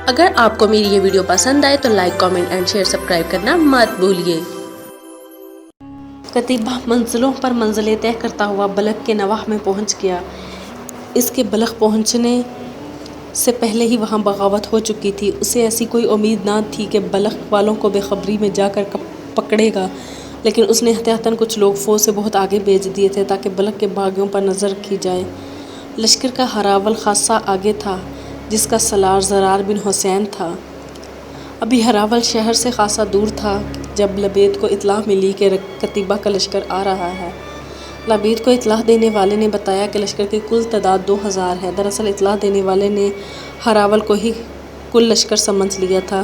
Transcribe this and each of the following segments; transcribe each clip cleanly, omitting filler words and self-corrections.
اگر آپ کو میری یہ ویڈیو پسند آئے تو like, comment and share, subscribe کرنا مت بھولیے۔ قتیبہ منزلوں پر منزلیں طے کرتا ہوا بلخ کے نواح میں پہنچ گیا۔ اس کے بلخ پہنچنے سے پہلے ہی وہاں بغاوت ہو چکی تھی۔ اسے ایسی کوئی امید نہ تھی کہ بلخ والوں کو بے خبری میں جا کر پکڑے گا، لیکن اس نے احتیاطاً کچھ لوگ فوج سے بہت آگے بھیج دیے تھے تاکہ بلخ کے باغیوں پر نظر رکھی جائے۔ لشکر کا ہراول خاصا آگے تھا، جس کا سالار زرار بن حسین تھا۔ ابھی ہراول شہر سے خاصا دور تھا جب لبید کو اطلاع ملی کہ قتیبہ کا لشکر آ رہا ہے۔ لبید کو اطلاع دینے والے نے بتایا کہ لشکر کی کل تعداد 2000 ہے۔ دراصل اطلاع دینے والے نے ہراول کو ہی کل لشکر سمجھ لیا تھا۔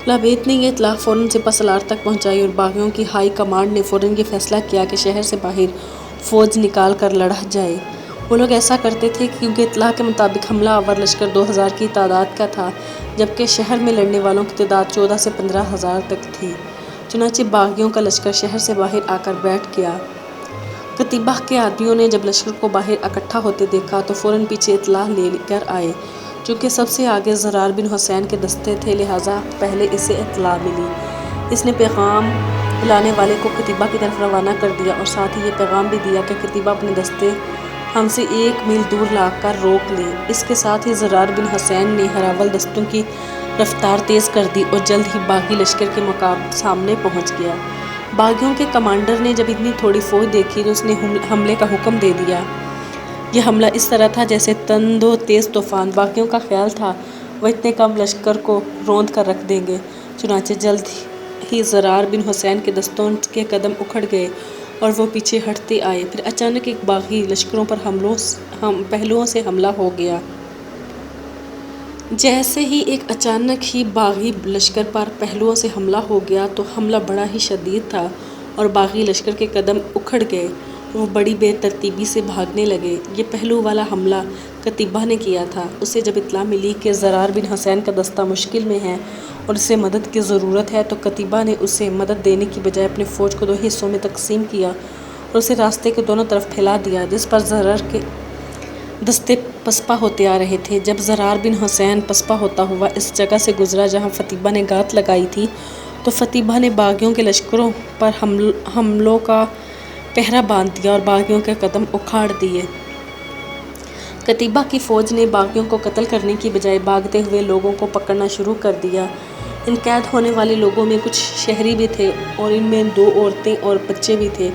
لبید نے یہ اطلاع فوراً سپہ سالار تک پہنچائی اور باغیوں کی ہائی کمانڈ نے فوراً یہ فیصلہ کیا کہ شہر سے باہر فوج نکال کر لڑا جائے۔ وہ لوگ ایسا کرتے تھے کیونکہ اطلاع کے مطابق حملہ آور لشکر 2000 کی تعداد کا تھا، جبکہ شہر میں لڑنے والوں کی تعداد 14 سے 15,000 تک تھی۔ چنانچہ باغیوں کا لشکر شہر سے باہر آ کر بیٹھ گیا۔ قتیبہ کے آدمیوں نے جب لشکر کو باہر اکٹھا ہوتے دیکھا تو فوراً پیچھے اطلاع لے کر آئے۔ چونکہ سب سے آگے زرار بن حسین کے دستے تھے، لہٰذا پہلے اسے اطلاع ملی۔ اس نے پیغام لانے والے کو قتیبہ کی طرف روانہ کر دیا اور ساتھ ہی یہ پیغام بھی دیا کہ قتیبہ اپنے دستے ہم سے 1 میل دور لا کر روک لے۔ اس کے ساتھ ہی زرار بن حسین نے ہراول دستوں کی رفتار تیز کر دی اور جلد ہی باغی لشکر کے سامنے پہنچ گیا۔ باغیوں کے کمانڈر نے جب اتنی تھوڑی فوج دیکھی تو اس نے حملے کا حکم دے دیا۔ یہ حملہ اس طرح تھا جیسے تند و تیز طوفان۔ باغیوں کا خیال تھا وہ اتنے کم لشکر کو روند کر رکھ دیں گے۔ چنانچہ جلد ہی زرار بن حسین کے دستوں کے قدم اکھڑ گئے اور وہ پیچھے ہٹتے آئے۔ پھر اچانک ایک باغی لشکروں پر پہلوؤں سے حملہ ہو گیا۔ جیسے ہی ایک اچانک ہی باغی لشکر پر پہلوؤں سے حملہ ہو گیا تو حملہ بڑا ہی شدید تھا اور باغی لشکر کے قدم اکھڑ گئے۔ وہ بڑی بے ترتیبی سے بھاگنے لگے۔ یہ پہلو والا حملہ قتیبہ نے کیا تھا۔ اسے جب اطلاع ملی کہ زرار بن حسین کا دستہ مشکل میں ہے اور اسے مدد کی ضرورت ہے تو قتیبہ نے اسے مدد دینے کی بجائے اپنی فوج کو 2 حصوں میں تقسیم کیا اور اسے راستے کے دونوں طرف پھیلا دیا، جس پر زرار کے دستے پسپا ہوتے آ رہے تھے۔ جب زرار بن حسین پسپا ہوتا ہوا اس جگہ سے گزرا جہاں قتیبہ نے گھات لگائی تھی تو قتیبہ نے باغیوں کے لشکروں پر حملوں کا پہرا باندھ دیا اور باغیوں کے قدم اکھاڑ دیے۔ قتیبہ کی فوج نے باغیوں کو قتل کرنے کی بجائے بھاگتے ہوئے لوگوں کو پکڑنا شروع کر دیا۔ ان قید ہونے والے لوگوں میں کچھ شہری بھی تھے اور ان میں 2 عورتیں اور بچے بھی تھے،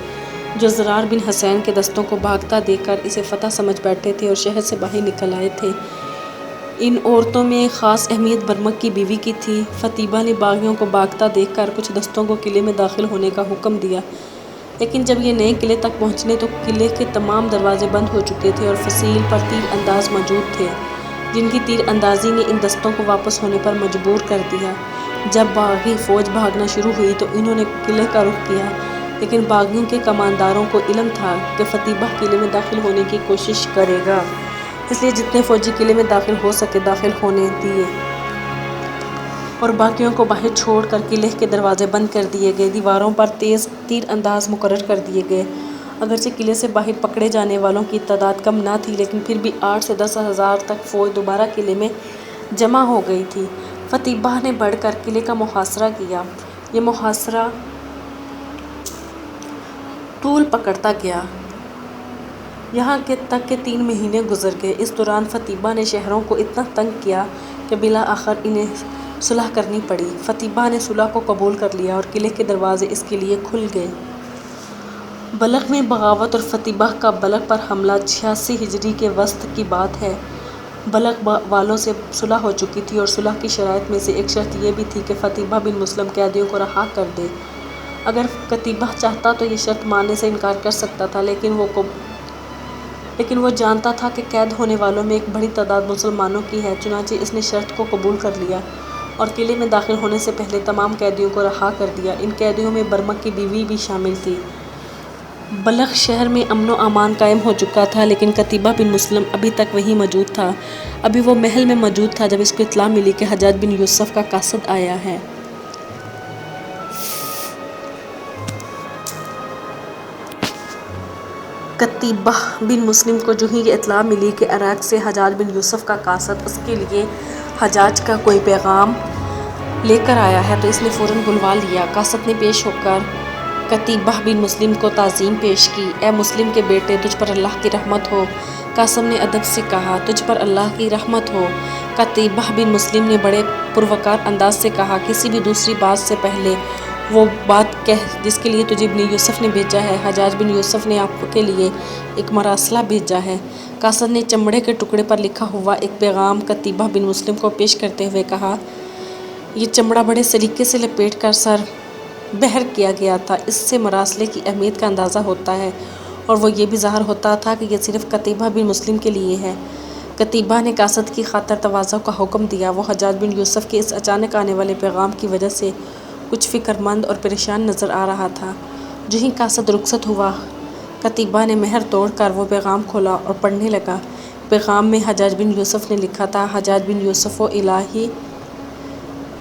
جو زرار بن حسین کے دستوں کو بھاگتا دیکھ کر اسے فتح سمجھ بیٹھے تھے اور شہر سے باہر نکل آئے تھے۔ ان عورتوں میں خاص اہمیت برمک کی بیوی کی تھی۔ قتیبہ نے باغیوں کو بھاگتا دیکھ کر کچھ دستوں کو قلعے میں داخل ہونے کا حکم دیا، لیکن جب یہ نئے قلعے تک پہنچے تو قلعے کے تمام دروازے بند ہو چکے تھے اور فصیل پر تیر انداز موجود تھے، جن کی تیر اندازی نے ان دستوں کو واپس ہونے پر مجبور کر دیا۔ جب باغی فوج بھاگنا شروع ہوئی تو انہوں نے قلعے کا رخ کیا، لیکن باغیوں کے کمانداروں کو علم تھا کہ قتیبہ قلعے میں داخل ہونے کی کوشش کرے گا، اس لیے جتنے فوجی قلعے میں داخل ہو سکے داخل ہونے دیے اور باقیوں کو باہر چھوڑ کر قلعے کے دروازے بند کر دیے گئے۔ دیواروں پر تیز تیر انداز مقرر کر دیے گئے۔ اگرچہ قلعے سے باہر پکڑے جانے والوں کی تعداد کم نہ تھی، لیکن پھر بھی 8 سے 10 ہزار تک فوج دوبارہ قلعے میں جمع ہو گئی تھی۔ قتیبہ نے بڑھ کر قلعے کا محاصرہ کیا۔ یہ محاصرہ طول پکڑتا گیا، یہاں تک کہ 3 مہینے گزر گئے۔ اس دوران قتیبہ نے شہریوں کو اتنا تنگ کیا کہ بالآخر انہیں صلح کرنی پڑی۔ قتیبہ نے صلح کو قبول کر لیا اور قلعے کے دروازے اس کے لیے کھل گئے۔ بلخ میں بغاوت اور قتیبہ کا بلخ پر حملہ 86 ہجری کے وسط کی بات ہے۔ بلخ والوں سے صلح ہو چکی تھی اور صلح کی شرائط میں سے ایک شرط یہ بھی تھی کہ قتیبہ بن مسلم قیدیوں کو رہا کر دے۔ اگر قتیبہ چاہتا تو یہ شرط ماننے سے انکار کر سکتا تھا، لیکن وہ جانتا تھا کہ قید ہونے والوں میں ایک بڑی تعداد مسلمانوں کی ہے، چنانچہ اس نے شرط کو قبول کر لیا اور قلعے میں داخل ہونے سے پہلے تمام قیدیوں کو رہا کر دیا۔ ان قیدیوں میں برمک کی بیوی بھی شامل تھی۔ بلخ شہر میں امن و امان قائم ہو چکا تھا، لیکن قتیبہ بن مسلم ابھی تک وہیں موجود تھا۔ ابھی وہ محل میں موجود تھا جب اس کو اطلاع ملی کہ حجاج بن یوسف کا قاصد آیا ہے۔ قتیبہ بن مسلم کو جو ہی یہ اطلاع ملی کہ عراق سے حجاج بن یوسف کا قاصد اس کے لیے حجاج کا کوئی پیغام لے کر آیا ہے تو اس نے فوراً بلوا لیا۔ قاصد نے پیش ہو کر قتیبہ بن مسلم کو تعظیم پیش کی۔ اے مسلم کے بیٹے، تجھ پر اللہ کی رحمت ہو۔ قاسم نے ادب سے کہا، تجھ پر اللہ کی رحمت ہو۔ قتیبہ بن مسلم نے بڑے پروقار انداز سے کہا، کسی بھی دوسری بات سے پہلے وہ بات کہہ جس کے لیے تجھے ابن یوسف نے بھیجا ہے۔ حجاج بن یوسف نے آپ کے لیے ایک مراسلہ بھیجا ہے۔ قاصد نے چمڑے کے ٹکڑے پر لکھا ہوا ایک پیغام قتیبہ بن مسلم کو پیش کرتے ہوئے کہا، یہ چمڑا بڑے سلیقے سے لپیٹ کر سر بہر کیا گیا تھا۔ اس سے مراسلے کی اہمیت کا اندازہ ہوتا ہے اور وہ یہ بھی ظاہر ہوتا تھا کہ یہ صرف قتیبہ بن مسلم کے لیے ہے۔ قتیبہ نے قاصد کی خاطر تواضع کا حکم دیا۔ وہ حجاج بن یوسف کے اس اچانک آنے والے پیغام کی وجہ سے کچھ فکر مند اور پریشان نظر آ رہا تھا۔ جو ہی قاصد رخصت ہوا، قتیبہ نے مہر توڑ کر وہ پیغام کھولا اور پڑھنے لگا۔ پیغام میں حجاج بن یوسف نے لکھا تھا، حجاج بن یوسف الہی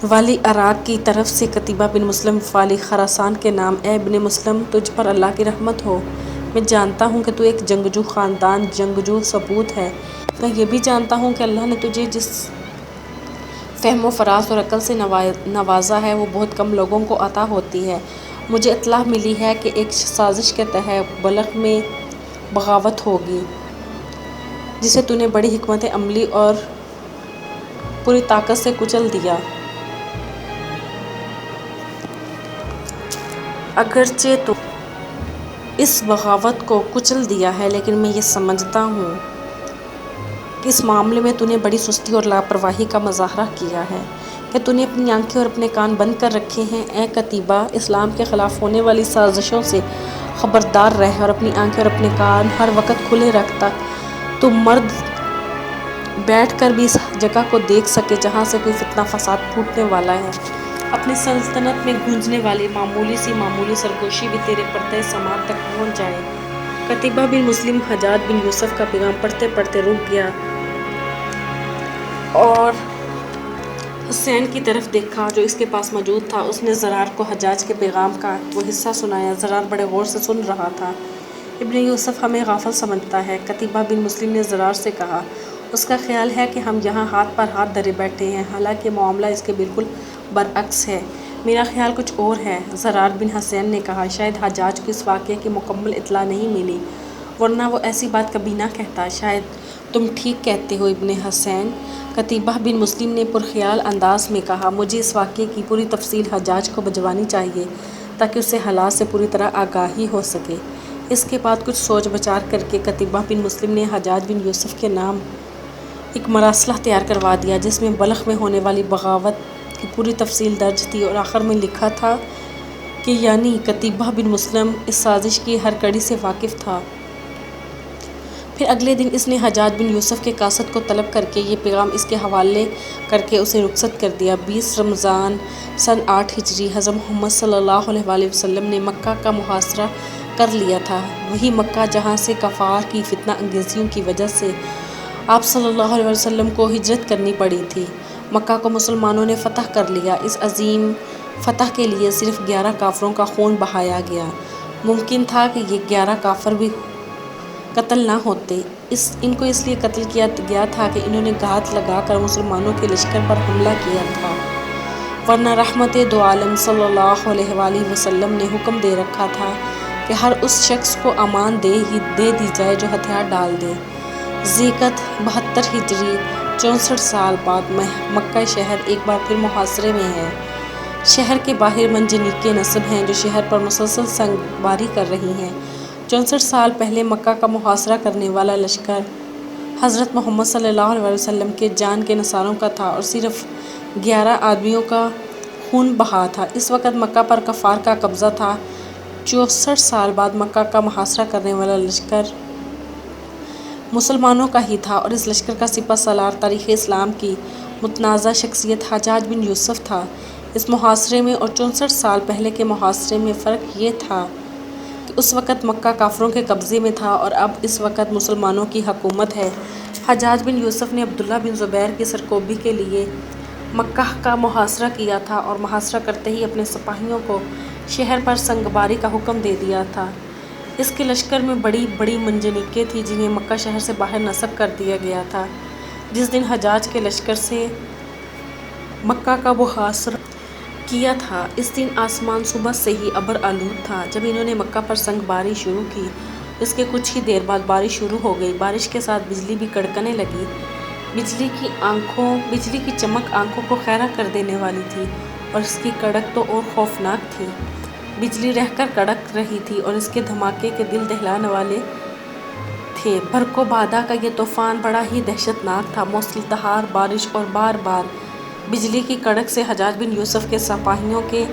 والی عراق کی طرف سے قتیبہ بن مسلم والی خراسان کے نام، اے ابن مسلم، تجھ پر اللہ کی رحمت ہو۔ میں جانتا ہوں کہ تو ایک جنگجو خاندان، جنگجو ثبوت ہے۔ میں یہ بھی جانتا ہوں کہ اللہ نے تجھے جس فہم و فراست اور عقل سے نوازا ہے وہ بہت کم لوگوں کو عطا ہوتی ہے۔ مجھے اطلاع ملی ہے کہ ایک سازش کے تحت بلخ میں بغاوت ہوگی جسے تو نے بڑی حکمت عملی اور پوری طاقت سے کچل دیا۔ اگرچہ تو اس بغاوت کو کچل دیا ہے لیکن میں یہ سمجھتا ہوں کہ اس معاملے میں تو نے بڑی سستی اور لاپرواہی کا مظاہرہ کیا ہے کہ تو نے اپنی آنکھیں اور اپنے کان بند کر رکھے ہیں۔ اے قتیبہ، اسلام کے خلاف ہونے والی سازشوں سے خبردار رہ اور اپنی آنکھیں اور اپنے کان ہر وقت کھلے رکھتا تو مرد بیٹھ کر بھی اس جگہ کو دیکھ سکے جہاں سے کوئی فتنہ فساد پھوٹنے والا ہے۔ اپنی سلطنت میں گونجنے والی معمولی سرگوشی بھی تیرے پردہ سماعت تک پہنچ جائے۔ قتیبہ بن مسلم حجاج بن یوسف کا پیغام پڑھتے پڑھتے رک گیا اور حسین کی طرف دیکھا جو اس کے پاس موجود تھا۔ اس نے زرار کو حجاج کے پیغام کا وہ حصہ سنایا۔ زرار بڑے غور سے سن رہا تھا۔ ابن یوسف ہمیں غافل سمجھتا ہے، قتیبہ بن مسلم نے زرار سے کہا۔ اس کا خیال ہے کہ ہم یہاں ہاتھ پر ہاتھ دھرے بیٹھے ہیں، حالانکہ معاملہ اس کے بالکل برعکس ہے۔ میرا خیال کچھ اور ہے۔ زرار بن حسین نے کہا، شاید حجاج کو اس واقعے کی مکمل اطلاع نہیں ملی ورنہ وہ ایسی بات کبھی نہ کہتا۔ شاید تم ٹھیک کہتے ہو ابن حسین، قتیبہ بن مسلم نے پرخیال انداز میں کہا۔ مجھے اس واقعے کی پوری تفصیل حجاج کو بھجوانی چاہیے تاکہ اسے حالات سے پوری طرح آگاہی ہو سکے۔ اس کے بعد کچھ سوچ بچار کر کے قتیبہ بن مسلم نے حجاج بن یوسف کے نام ایک مراسلہ تیار کروا دیا جس میں بلخ میں ہونے والی بغاوت کی پوری تفصیل درج تھی اور آخر میں لکھا تھا کہ یعنی قتیبہ بن مسلم اس سازش کی ہر کڑی سے واقف تھا۔ پھر اگلے دن اس نے حجاج بن یوسف کے قاصد کو طلب کر کے یہ پیغام اس کے حوالے کر کے اسے رخصت کر دیا۔ 20 رمضان سن 8 ہجری حضرت محمد صلی اللہ علیہ وآلہ وسلم نے مکہ کا محاصرہ کر لیا تھا، وہی مکہ جہاں سے کفار کی فتنہ انگیزیوں کی وجہ سے آپ صلی اللہ علیہ وسلم کو ہجرت کرنی پڑی تھی۔ مکہ کو مسلمانوں نے فتح کر لیا۔ اس عظیم فتح کے لیے صرف 11 کافروں کا خون بہایا گیا۔ ممکن تھا کہ یہ 11 کافر بھی قتل نہ ہوتے، ان کو اس لیے قتل کیا گیا تھا کہ انہوں نے گھات لگا کر مسلمانوں کے لشکر پر حملہ کیا تھا، ورنہ رحمت دو عالم صلی اللہ علیہ وآلہ وسلم نے حکم دے رکھا تھا کہ ہر اس شخص کو امان دے دی جائے جو ہتھیار ڈال دے۔ ذی القعدہ 72 ہجری 64 سال بعد مکہ شہر ایک بار پھر محاصرے میں ہے۔ شہر کے باہر منجنیق نصب ہیں جو شہر پر مسلسل سنگ باری کر رہی ہیں۔ 64 سال پہلے مکہ کا محاصرہ کرنے والا لشکر حضرت محمد صلی اللہ علیہ وسلم کے جان کے نثاروں کا تھا اور صرف 11 آدمیوں کا خون بہا تھا۔ اس وقت مکہ پر کفار کا قبضہ تھا۔ 64 سال بعد مکہ کا محاصرہ کرنے والا لشکر مسلمانوں کا ہی تھا اور اس لشکر کا سپہ سالار تاریخ اسلام کی متنازع شخصیت حجاج بن یوسف تھا۔ اس محاصرے میں اور 64 سال پہلے کے محاصرے میں فرق یہ تھا کہ اس وقت مکہ کافروں کے قبضے میں تھا اور اب اس وقت مسلمانوں کی حکومت ہے۔ حجاج بن یوسف نے عبداللہ بن زبیر کی سرکوبی کے لیے مکہ کا محاصرہ کیا تھا اور محاصرہ کرتے ہی اپنے سپاہیوں کو شہر پر سنگ باری کا حکم دے دیا تھا۔ اس کے لشکر میں بڑی بڑی منجنیقیں تھیں جنہیں مکہ شہر سے باہر نصب کر دیا گیا تھا۔ جس دن حجاج کے لشکر سے مکہ کا محاصرہ کیا تھا۔ اس دن آسمان صبح سے ہی ابر آلود تھا۔ جب انہوں نے مکہ پر سنگ باری شروع کی، اس کے کچھ ہی دیر بعد بارش شروع ہو گئی۔ بارش کے ساتھ بجلی بھی کڑکنے لگی۔ بجلی کی چمک آنکھوں کو خیرہ کر دینے والی تھی، اور اس کی کڑک تو اور خوفناک تھی۔ بجلی رہ کر کڑک رہی تھی اور اس کے دھماکے کے دل دہلانے والے تھے۔ برق و بادہ کا یہ طوفان بڑا ہی دہشت ناک تھا۔ موسلادھار بارش اور بار بار بجلی کی کڑک سے حجاج بن یوسف کے سپاہیوں کے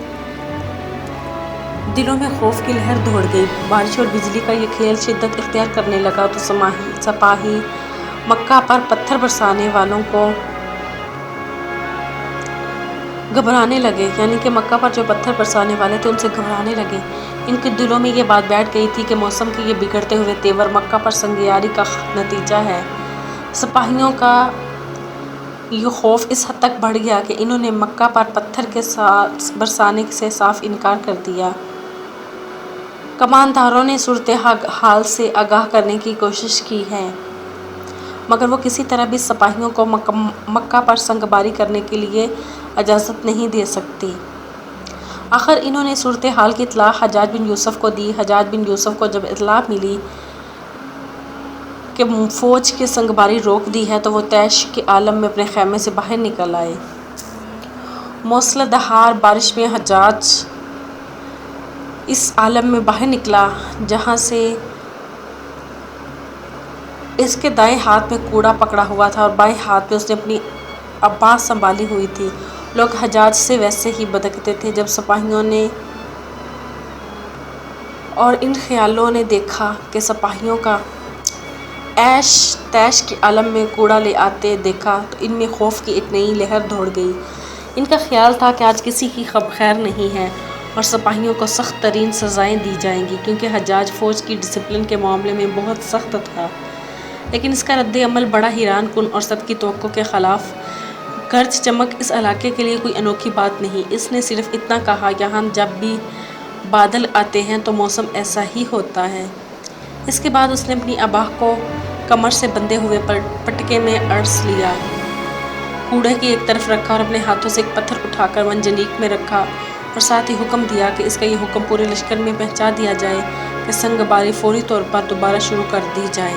دلوں میں خوف کی لہر دوڑ گئی۔ بارش اور بجلی کا یہ کھیل شدت اختیار کرنے لگا تو سپاہی مکہ پر پتھر برسانے والوں کو گھبرانے لگے، یعنی کہ مکہ پر جو پتھر برسانے والے تھے ان سے گھبرانے لگے۔ ان کے دلوں میں یہ بات بیٹھ گئی تھی کہ موسم کے یہ بگڑتے ہوئے تیور مکہ پر سنگیاری کا نتیجہ ہے۔ سپاہیوں کا یہ خوف اس حد تک بڑھ گیا کہ انہوں نے مکہ پر پتھر کے برسانے سے صاف انکار کر دیا۔ کمانداروں نے صورتحال سے آگاہ کرنے کی کوشش کی ہے، مگر وہ کسی طرح بھی سپاہیوں کو مکہ پر سنگ باری کرنے کے لیے اجازت نہیں دے سکتے۔ آخر انہوں نے صورتحال کی اطلاع حجاج بن یوسف کو دی۔ حجاج بن یوسف کو جب اطلاع ملی کہ فوج کی سنگ باری روک دی ہے تو وہ طیش کے عالم میں اپنے خیمے سے باہر نکل آئے۔ موسلادھار بارش میں حجاج اس عالم میں باہر نکلا جہاں سے اس کے دائیں ہاتھ میں کوڑا پکڑا ہوا تھا اور بائیں ہاتھ میں اس نے اپنی عبا سنبھالی ہوئی تھی۔ لوگ حجاج سے ویسے ہی بدکتے تھے۔ جب سپاہیوں نے اور ان خیالوں نے دیکھا کہ سپاہیوں کا طیش کے عالم میں کوڑا لے آتے دیکھا تو ان میں خوف کی ایک نئی لہر دوڑ گئی۔ ان کا خیال تھا کہ آج کسی کی خیر نہیں ہے اور سپاہیوں کو سخت ترین سزائیں دی جائیں گی، کیونکہ حجاج فوج کی ڈسپلن کے معاملے میں بہت سخت تھا۔ لیکن اس کا رد عمل بڑا حیران کن اور سب کی توقع کے خلاف۔ گرج چمک اس علاقے کے لیے کوئی انوکھی بات نہیں۔ اس نے صرف اتنا کہا، یہاں جب بھی بادل آتے ہیں تو موسم ایسا ہی ہوتا ہے۔ اس کے بعد اس نے اپنی عبا کو کمر سے بندھے ہوئے پٹکے میں اڑس لیا، کوڑے کی ایک طرف رکھا اور اپنے ہاتھوں سے ایک پتھر اٹھا کر منجنیق میں رکھا اور ساتھ ہی حکم دیا کہ اس کا یہ حکم پورے لشکر میں پہنچا دیا جائے کہ سنگ باری فوری طور پر دوبارہ شروع کر دی جائے۔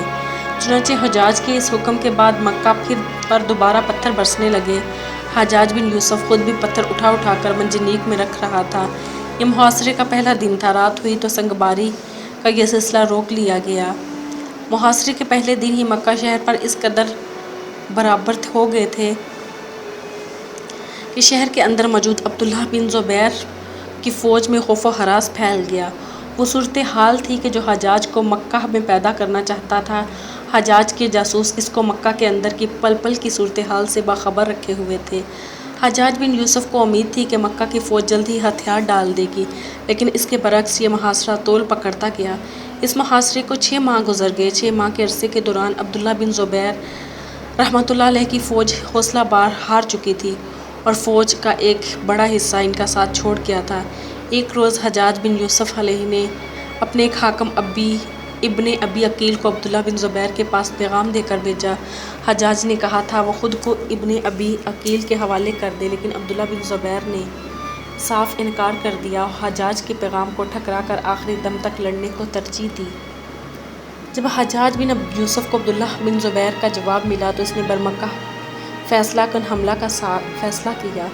چنانچہ حجاج کے اس حکم کے بعد مکہ پر دوبارہ پتھر برسنے لگے۔ حجاج بن یوسف خود بھی پتھر اٹھا اٹھا کر منجنیق میں رکھ رہا تھا۔ یہ محاصرے کا پہلا دن تھا۔ رات ہوئی تو سنگ باری کا یہ سلسلہ روک لیا گیا۔ محاصرے کے پہلے دن ہی مکہ شہر پر اس قدر برابر ہو گئے تھے کہ شہر کے اندر موجود عبداللہ بن زبیر کی فوج میں خوف و ہراس پھیل گیا۔ وہ صورتحال تھی کہ جو حجاج کو مکہ میں پیدا کرنا چاہتا تھا۔ حجاج کے جاسوس اس کو مکہ کے اندر کی پل پل کی صورتحال سے باخبر رکھے ہوئے تھے۔ حجاج بن یوسف کو امید تھی کہ مکہ کی فوج جلد ہی ہتھیار ڈال دے گی، لیکن اس کے برعکس یہ محاصرہ طول پکڑتا گیا۔ اس محاصرے کو 6 ماہ گزر گئے۔ 6 ماہ کے عرصے کے دوران عبداللہ بن زبیر رحمۃ اللہ علیہ کی فوج حوصلہ ہار چکی تھی اور فوج کا ایک بڑا حصہ ان کا ساتھ چھوڑ گیا تھا۔ ایک روز حجاج بن یوسف علیہ نے اپنے ایک حاکم ابن ابی عقیل کو عبداللہ بن زبیر کے پاس پیغام دے کر بھیجا۔ حجاج نے کہا تھا وہ خود کو ابن ابی عقیل کے حوالے کر دے، لیکن عبداللہ بن زبیر نے صاف انکار کر دیا اور حجاج کے پیغام کو ٹھکرا کر آخری دم تک لڑنے کو ترجیح دی۔ جب حجاج بن یوسف کو عبداللہ بن زبیر کا جواب ملا تو اس نے برمکہ فیصلہ کن حملہ کا فیصلہ کیا۔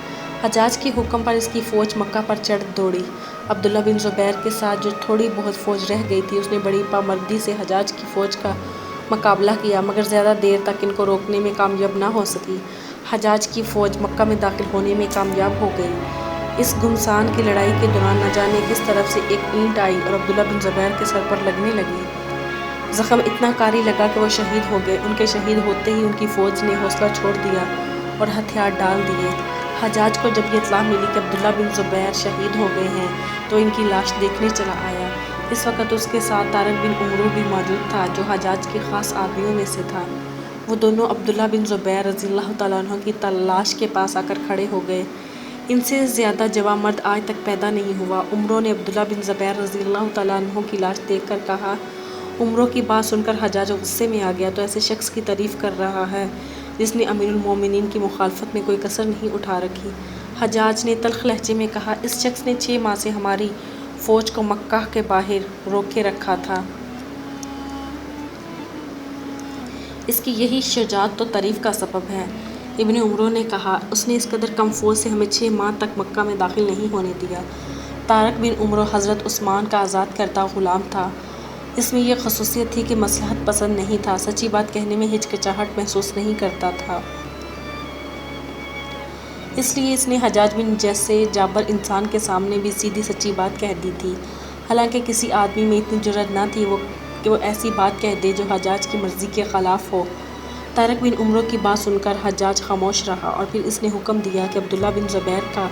حجاج کے حکم پر اس کی فوج مکہ پر چڑھ دوڑی۔ عبداللہ بن زبیر کے ساتھ جو تھوڑی بہت فوج رہ گئی تھی اس نے بڑی پامردی سے حجاج کی فوج کا مقابلہ کیا، مگر زیادہ دیر تک ان کو روکنے میں کامیاب نہ ہو سکی۔ حجاج کی فوج مکہ میں داخل ہونے میں کامیاب ہو گئی۔ اس گھمسان کی لڑائی کے دوران نہ جانے کس طرف سے ایک اینٹ آئی اور عبداللہ بن زبیر کے سر پر لگنے لگی۔ زخم اتنا کاری لگا کہ وہ شہید ہو گئے۔ ان کے شہید ہوتے ہی ان کی فوج نے حوصلہ چھوڑ دیا اور ہتھیار ڈال دیے۔ حجاج کو جب یہ اطلاع ملی کہ عبداللہ بن زبیر شہید ہو گئے ہیں تو ان کی لاش دیکھنے چلا آیا۔ اس وقت اس کے ساتھ طارق بن عمرو بھی موجود تھا جو حجاج کے خاص آدمیوں میں سے تھا۔ وہ دونوں عبداللہ بن زبیر رضی اللہ تعالیٰ عنہ کی لاش کے پاس آ کر کھڑے ہو گئے۔ ان سے زیادہ جواں مرد آج تک پیدا نہیں ہوا۔ عمرو نے عبداللہ بن زبیر رضی اللہ تعالیٰ عنہ کی لاش دیکھ کر کہا۔ عمرو کی بات سن کر حجاج غصے میں آ گیا تو ایسے شخص کی تعریف کر رہا ہے جس نے امیر المومنین کی مخالفت میں کوئی کسر نہیں اٹھا رکھی۔ حجاج نے تلخ لہجے میں کہا، اس شخص نے 6 ماہ سے ہماری فوج کو مکہ کے باہر روکے رکھا تھا۔ اس کی یہی شجاعت تو تعریف کا سبب ہے۔ ابن عمرو نے کہا، اس نے اس قدر کم فوج سے ہمیں 6 ماہ تک مکہ میں داخل نہیں ہونے دیا۔ طارق بن عمرو حضرت عثمان کا آزاد کردہ غلام تھا۔ اس میں یہ خصوصیت تھی کہ مصلحت پسند نہیں تھا، سچی بات کہنے میں ہچکچاہٹ محسوس نہیں کرتا تھا۔ اس لیے اس نے حجاج بن جیسے جابر انسان کے سامنے بھی سیدھی سچی بات کہہ دی تھی، حالانکہ کسی آدمی میں اتنی جرأت نہ تھی کہ وہ ایسی بات کہہ دے جو حجاج کی مرضی کے خلاف ہو۔ طارق بن عمرو کی بات سن کر حجاج خاموش رہا اور پھر اس نے حکم دیا کہ عبداللہ بن زبیر کا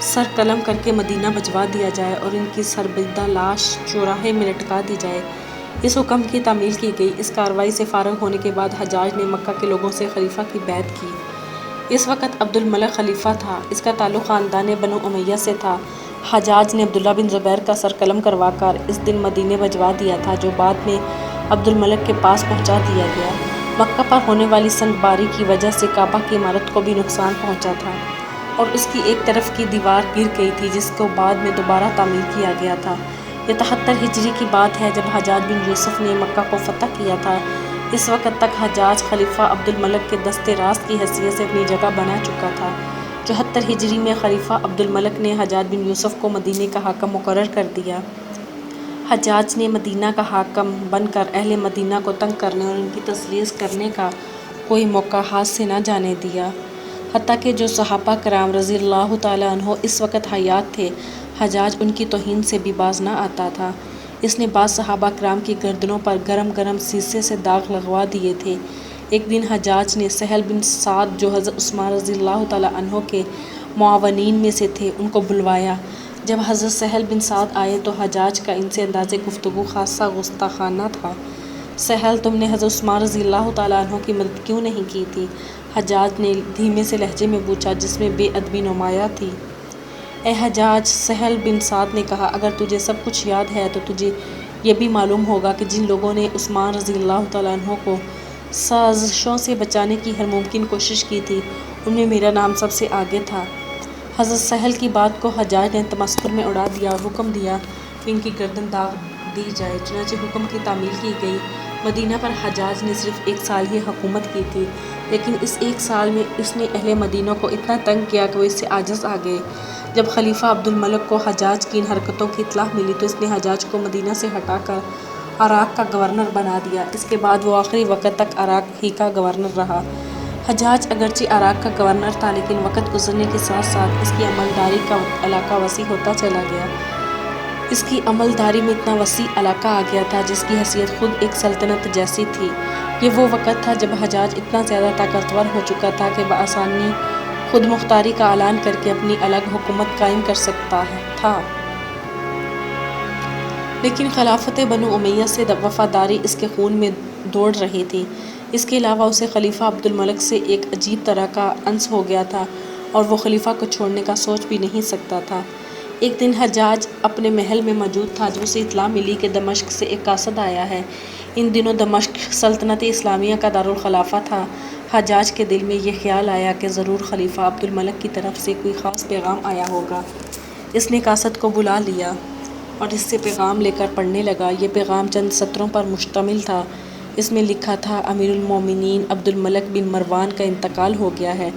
سر قلم کر کے مدینہ بھجوا دیا جائے اور ان کی سربردہ لاش چوراہے میں لٹکا دی جائے۔ اس حکم کی تعمیل کی گئی۔ اس کارروائی سے فارغ ہونے کے بعد حجاج نے مکہ کے لوگوں سے خلیفہ کی بیعت کی۔ اس وقت عبد الملک خلیفہ تھا۔ اس کا تعلق خاندان بنو امیہ سے تھا۔ حجاج نے عبداللہ بن زبیر کا سر قلم کروا کر اس دن مدینے بھجوا دیا تھا، جو بعد میں عبد الملک کے پاس پہنچا دیا گیا۔ مکہ پر ہونے والی سنگ باری کی وجہ سے کعبہ کی عمارت کو بھی نقصان پہنچا تھا اور اس کی ایک طرف کی دیوار گر گئی تھی، جس کو بعد میں دوبارہ تعمیر کیا گیا تھا۔ یہ 73 ہجری کی بات ہے جب حجاج بن یوسف نے مکہ کو فتح کیا تھا۔ اس وقت تک حجاج خلیفہ عبد الملک کے دست راست کی حیثیت سے اپنی جگہ بنا چکا تھا۔ 74 ہجری میں خلیفہ عبد الملک نے حجاج بن یوسف کو مدینے کا حاکم مقرر کر دیا۔ حجاج نے مدینہ کا حاکم بن کر اہل مدینہ کو تنگ کرنے اور ان کی تثلیث کرنے کا کوئی موقع ہاتھ سے نہ جانے دیا۔ حتیٰ کہ جو صحابہ کرام رضی اللہ تعالیٰ عنہ اس وقت حیات تھے، حجاج ان کی توہین سے بھی باز نہ آتا تھا۔ اس نے بعض صحابہ کرام کی گردنوں پر گرم گرم سیسے سے داغ لگوا دیے تھے۔ ایک دن حجاج نے سہل بن سعد جو حضرت عثمان رضی اللہ تعالیٰ عنہ کے معاونین میں سے تھے ان کو بلوایا۔ جب حضرت سہل بن سعد آئے تو حجاج کا ان سے انداز گفتگو خاصہ گستاخانہ تھا۔ سہل، تم نے حضرت عثمان رضی اللہ تعالیٰ عنہ کی مدد کیوں نہیں کی تھی؟ حجاج نے دھیمے سے لہجے میں پوچھا جس میں بے ادبی نمایاں تھی۔ اے حجاج، سہل بن سعد نے کہا، اگر تجھے سب کچھ یاد ہے تو تجھے یہ بھی معلوم ہوگا کہ جن لوگوں نے عثمان رضی اللہ تعالیٰ عنہ کو سازشوں سے بچانے کی ہر ممکن کوشش کی تھی ان میں میرا نام سب سے آگے تھا۔ حضرت سہل کی بات کو حجاج نے تمسخر میں اڑا دیا اور حکم دیا کہ ان کی گردن داغ دی جائے۔ چنانچہ حکم کی تعمیل کی گئی۔ مدینہ پر حجاج نے صرف 1 سال ہی حکومت کی تھی، لیکن اس 1 سال میں اس نے اہل مدینہ کو اتنا تنگ کیا کہ وہ اس سے عاجز آ گئے۔ جب خلیفہ عبد الملک کو حجاج کی ان حرکتوں کی اطلاع ملی تو اس نے حجاج کو مدینہ سے ہٹا کر عراق کا گورنر بنا دیا۔ اس کے بعد وہ آخری وقت تک عراق ہی کا گورنر رہا۔ حجاج اگرچہ عراق کا گورنر تھا، لیکن وقت گزرنے کے ساتھ ساتھ اس کی عملداری کا علاقہ وسیع ہوتا چلا گیا۔ اس کی عملداری میں اتنا وسیع علاقہ آ گیا تھا جس کی حیثیت خود ایک سلطنت جیسی تھی۔ یہ وہ وقت تھا جب حجاج اتنا زیادہ طاقتور ہو چکا تھا کہ بآسانی خود مختاری کا اعلان کر کے اپنی الگ حکومت قائم کر سکتا تھا۔ لیکن خلافت بنو امیہ سے وفاداری اس کے خون میں دوڑ رہی تھی۔ اس کے علاوہ اسے خلیفہ عبد الملک سے ایک عجیب طرح کا انس ہو گیا تھا اور وہ خلیفہ کو چھوڑنے کا سوچ بھی نہیں سکتا تھا۔ ایک دن حجاج اپنے محل میں موجود تھا جب اسے اطلاع ملی کہ دمشق سے ایک قاصد آیا ہے۔ ان دنوں دمشق سلطنت اسلامیہ کا دارالخلافہ تھا۔ حجاج کے دل میں یہ خیال آیا کہ ضرور خلیفہ عبد الملک کی طرف سے کوئی خاص پیغام آیا ہوگا۔ اس نے قاصد کو بلا لیا اور اس سے پیغام لے کر پڑھنے لگا۔ یہ پیغام چند سطروں پر مشتمل تھا۔ اس میں لکھا تھا، امیر المومنین عبد الملک بن مروان کا انتقال ہو گیا ہے۔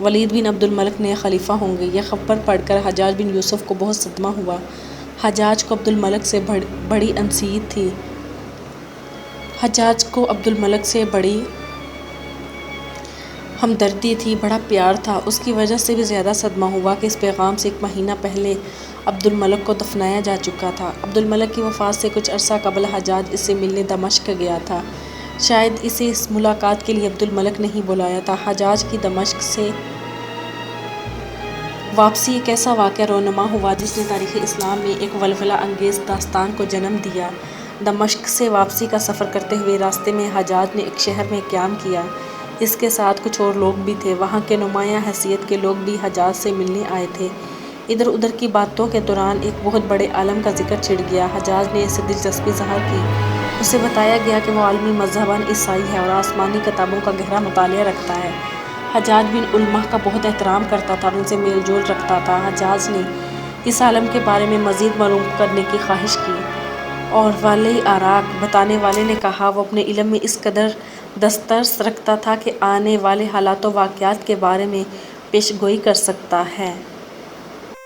ولید بن عبد الملک نئے خلیفہ ہوں گے۔ یہ خبر پڑھ کر حجاج بن یوسف کو بہت صدمہ ہوا۔ حجاج کو عبد الملک سے بڑی انسیت تھی۔ حجاج کو عبد الملک سے بڑی ہمدردی تھی، بڑا پیار تھا۔ اس کی وجہ سے بھی زیادہ صدمہ ہوا کہ اس پیغام سے 1 مہینہ پہلے عبد الملک کو دفنایا جا چکا تھا۔ عبد الملک کی وفات سے کچھ عرصہ قبل حجاج اس سے ملنے دمشق گیا تھا۔ شاید اسے اس ملاقات کے لیے عبد الملک نہیں بلایا تھا۔ حجاج کی دمشق سے واپسی ایک ایسا واقعہ رونما ہوا جس نے تاریخ اسلام میں ایک ولولہ انگیز داستان کو جنم دیا۔ دمشق سے واپسی کا سفر کرتے ہوئے راستے میں حجاج نے ایک شہر میں قیام کیا۔ اس کے ساتھ کچھ اور لوگ بھی تھے۔ وہاں کے نمایاں حیثیت کے لوگ بھی حجاج سے ملنے آئے تھے۔ ادھر ادھر کی باتوں کے دوران ایک بہت بڑے عالم کا ذکر چھڑ گیا۔ حجاج نے اسے دلچسپی ظاہر کی۔ اسے بتایا گیا کہ وہ عالمی مذہباً عیسائی ہے اور آسمانی کتابوں کا گہرا مطالعہ رکھتا ہے۔ حجاج بن علمہ کا بہت احترام کرتا تھا اور ان سے میل جول رکھتا تھا۔ حجاج نے اس عالم کے بارے میں مزید معلوم کرنے کی خواہش کی اور ولی عراق بتانے والے نے کہا وہ اپنے علم میں اس قدر دسترس رکھتا تھا کہ آنے والے حالات و واقعات کے بارے میں پیش گوئی کر سکتا ہے۔